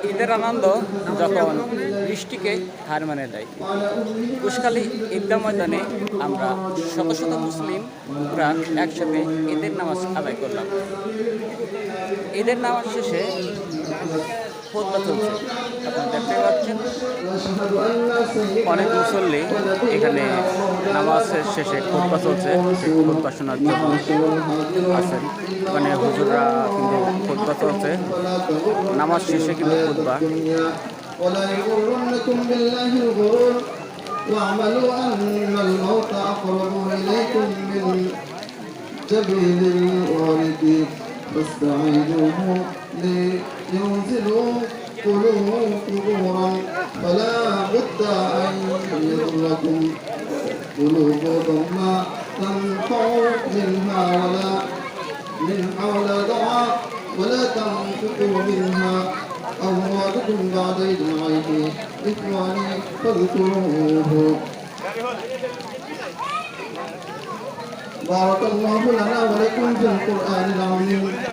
ঈদের আনন্দ যখন বৃষ্টিকে হার মানে দেয়। কুশখালী ঈদগাহ ময়দানে আমরা শত শত মুসলিমরা একসাথে ঈদের নামাজ আদায় করলাম। ঈদের নামাজ শেষে খুতবা চলছে, আপনারা দেখতে পাচ্ছেন অনেক মুসল্লি এখানে নামাজের শেষে খুতবা চলছে, সেই খুতবা শোনার জন্য আছেন। মানে হুজুররা কিন্তু খুতবা চলছে, নামাজ শেষে কিন্তু খুতবা। واعملوا أن الموت أقرب إليكم من جبين الورد فاستعينوه لينزلوا قبورا فلا بد أن يغركم قلوب ما تنفع منها ولا دعاء ولا تنفقوا منها أموالكم بعد إذ الغيب إخواني فاذكروه. بارك الله لنا ولكم في القرآن العظيم.